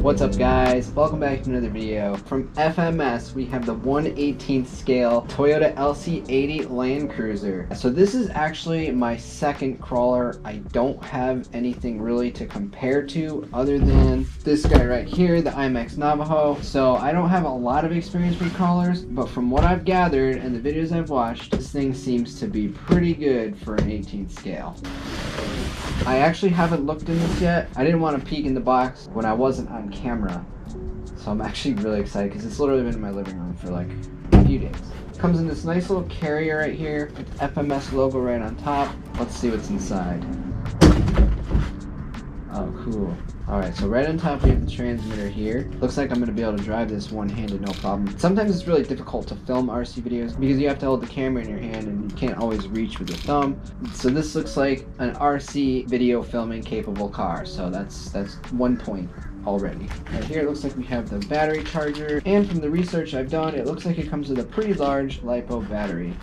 What's up guys? Welcome back to another video. From FMS, we have the 1/18th scale Toyota LC80 Land Cruiser. So this is actually my second crawler. I don't have anything really to compare to other than this guy right here, the IMAX Navajo. So I don't have a lot of experience with crawlers, but from what I've gathered and the videos I've watched, this thing seems to be pretty good for an 18th scale. I actually haven't looked in this yet. I didn't want to peek in the box when I wasn't on camera. So I'm actually really excited because it's literally been in my living room for like a few days. Comes in this nice little carrier right here with the FMS logo right on top. Let's see what's inside. Oh, cool. Alright, so right on top we have the transmitter here. Looks like I'm going to be able to drive this one-handed, no problem. Sometimes it's really difficult to film RC videos because you have to hold the camera in your hand and you can't always reach with your thumb. So this looks like an RC video filming capable car. So that's 1 point already. Right here it looks like we have the battery charger, and from the research I've done, it looks like it comes with a pretty large LiPo battery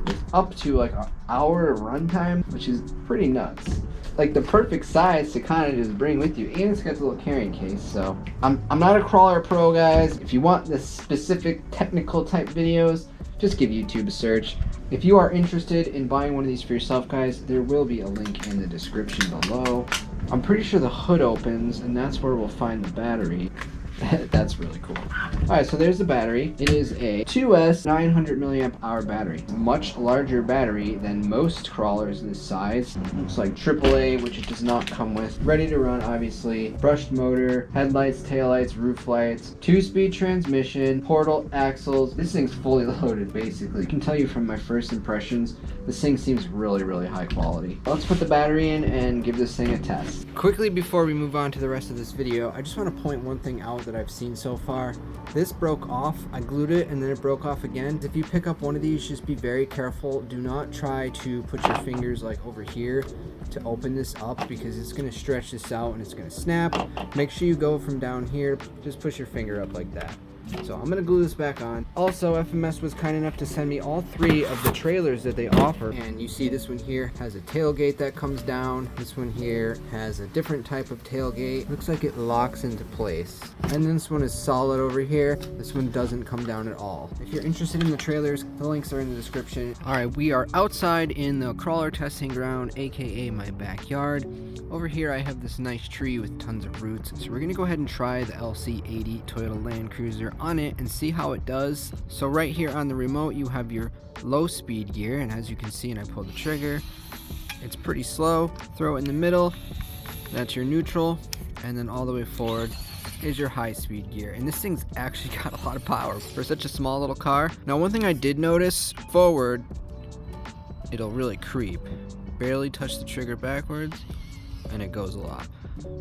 with up to like an hour runtime, which is pretty nuts. Like the perfect size to kind of just bring with you, and it's got the little carrying case. So I'm not a crawler pro, guys. If you want the specific technical type videos, just give YouTube a search. If you are interested in buying one of these for yourself, guys, there will be a link in the description below. I'm pretty sure the hood opens, and that's where we'll find the battery. That's really cool. Alright, so there's the battery. It is a 2S 900 milliamp hour battery. Much larger battery than most crawlers this size. Looks like AAA, which it does not come with. Ready to run, obviously. Brushed motor, headlights, taillights, roof lights, 2-speed transmission, portal axles. This thing's fully loaded, basically. I can tell you from my first impressions, this thing seems really, really high quality. Let's put the battery in and give this thing a test. Quickly before we move on to the rest of this video, I just want to point one thing out that I've seen so far. This broke off. I glued it and then it broke off again. If you pick up one of these, just be very careful. Do not try to put your fingers like over here to open this up because it's going to stretch this out and it's going to snap. Make sure you go from down here. Just push your finger up like that. So I'm going to glue this back on. Also, FMS was kind enough to send me all 3 of the trailers that they offer. And you see this one here has a tailgate that comes down. This one here has a different type of tailgate. Looks like it locks into place. And then this one is solid over here. This one doesn't come down at all. If you're interested in the trailers, the links are in the description. Alright, we are outside in the crawler testing ground, aka my backyard. Over here I have this nice tree with tons of roots. So we're going to go ahead and try the LC80 Toyota Land Cruiser on it and see how it does. So right here on the remote you have your low speed gear, and as you can see, and I pull the trigger, it's pretty slow. Throw it in the middle, that's your neutral, and then all the way forward is your high speed gear. And this thing's actually got a lot of power for such a small little car. Now one thing I did notice, forward it'll really creep. Barely touch the trigger backwards and it goes a lot.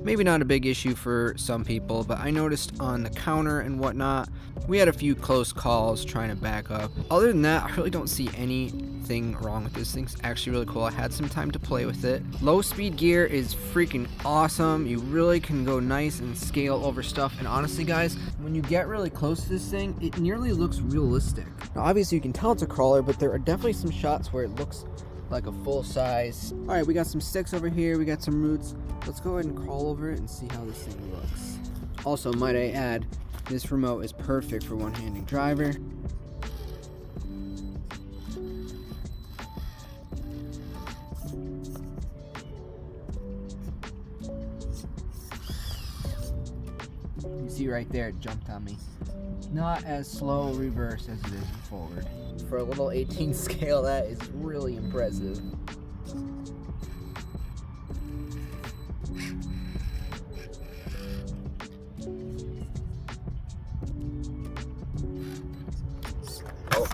Maybe not a big issue for some people, but I noticed on the counter and whatnot, we had a few close calls trying to back up. Other than that, I really don't see anything wrong with this. Thing's actually really cool. I had some time to play with it. Low speed gear is freaking awesome. You really can go nice and scale over stuff. And honestly, guys, when you get really close to this thing, it nearly looks realistic. Now, obviously, you can tell it's a crawler, but there are definitely some shots where it looks like a full size. All right, we got some sticks over here. We got some roots. Let's go ahead and crawl over it and see how this thing looks. Also, might I add, this remote is perfect for one-handed driver. You see right there, it jumped on me. Not as slow reverse as it is forward. For a little 18 scale, that is really impressive.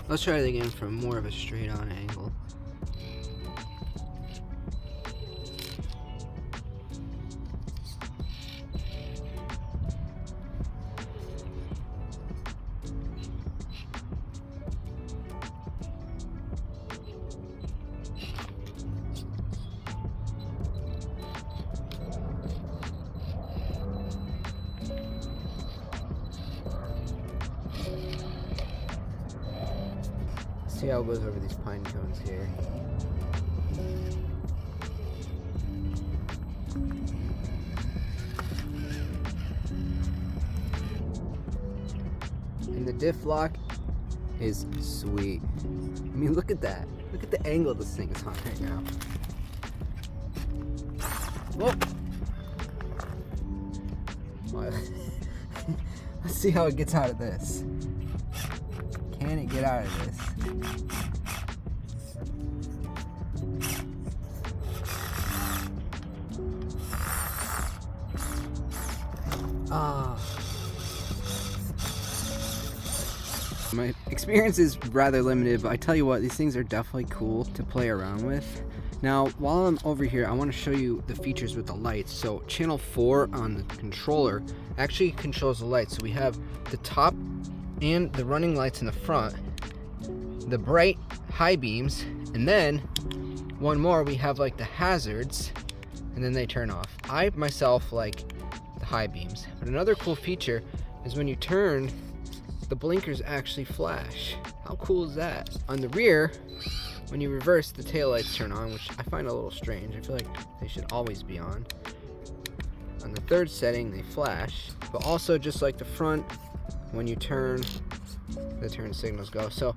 Let's try it again from more of a straight on angle. See how it goes over these pine cones here. diff lock is sweet. I mean, look at that. Look at the angle this thing is on right now. Whoa. Let's see how it gets out of this. Can it get out of this? My experience is rather limited, but I tell you what, these things are definitely cool to play around with. Now, while I'm over here, I want to show you the features with the lights. So channel 4 on the controller actually controls the lights. So we have the top and the running lights in the front, the bright high beams, and then one more, we have like the hazards, and then they turn off. I myself like the high beams, but another cool feature is when you turn, the blinkers actually flash. How cool is that? On the rear, when you reverse, the taillights turn on, which I find a little strange. I feel like they should always be on. On the third setting, they flash, but also just like the front, when you turn, the turn signals go. So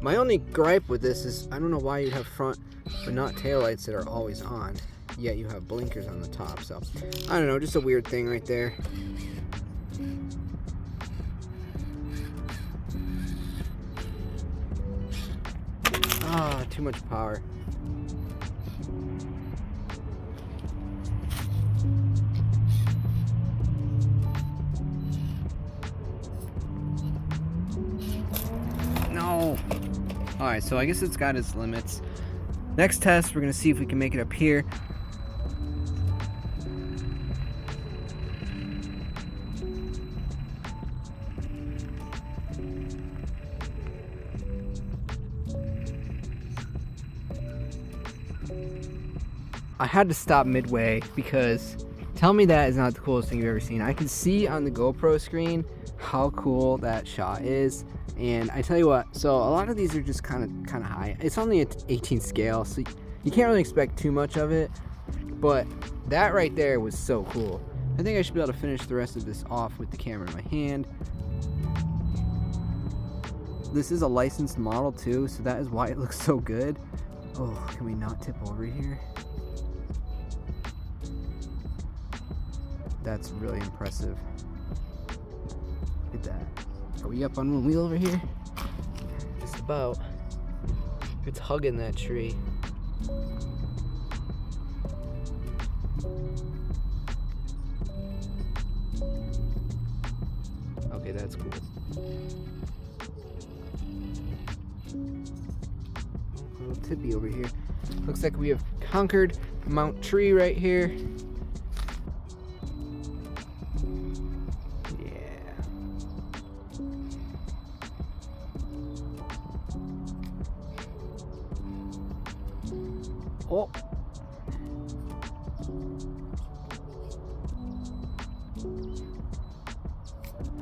my only gripe with this is I don't know why you have front but not taillights that are always on, yet you have blinkers on the top. So I don't know, just a weird thing right there. Ah, too much power. No. Alright, so I guess it's got its limits. Next test, we're going to see if we can make it up here. I had to stop midway because tell me that is not the coolest thing you've ever seen. I can see on the GoPro screen how cool that shot is, and I tell you what, so a lot of these are just kind of high. It's only an 18 scale, so you can't really expect too much of it, but that right there was so cool. I think I should be able to finish the rest of this off with the camera in my hand. This is a licensed model too, so that is why it looks so good. Oh, can we not tip over here? That's really impressive. Look at that. Are we up on one wheel over here? Just about. It's hugging that tree. Okay, that's cool. A little tippy over here. Looks like we have conquered Mount Tree right here. Oh.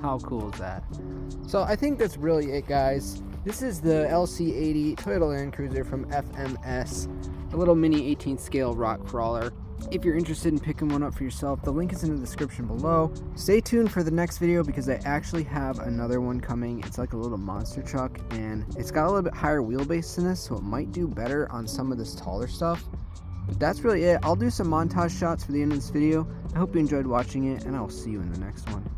How cool is that? So I think that's really it, guys. This is the LC80 Toyota Land Cruiser from FMS, a little mini 18th scale rock crawler. If you're interested in picking one up for yourself, the link is in the description below. Stay tuned for the next video because I actually have another one coming. It's like a little monster truck and it's got a little bit higher wheelbase than this, so it might do better on some of this taller stuff. But that's really it. I'll do some montage shots for the end of this video. I hope you enjoyed watching it, and I'll see you in the next one.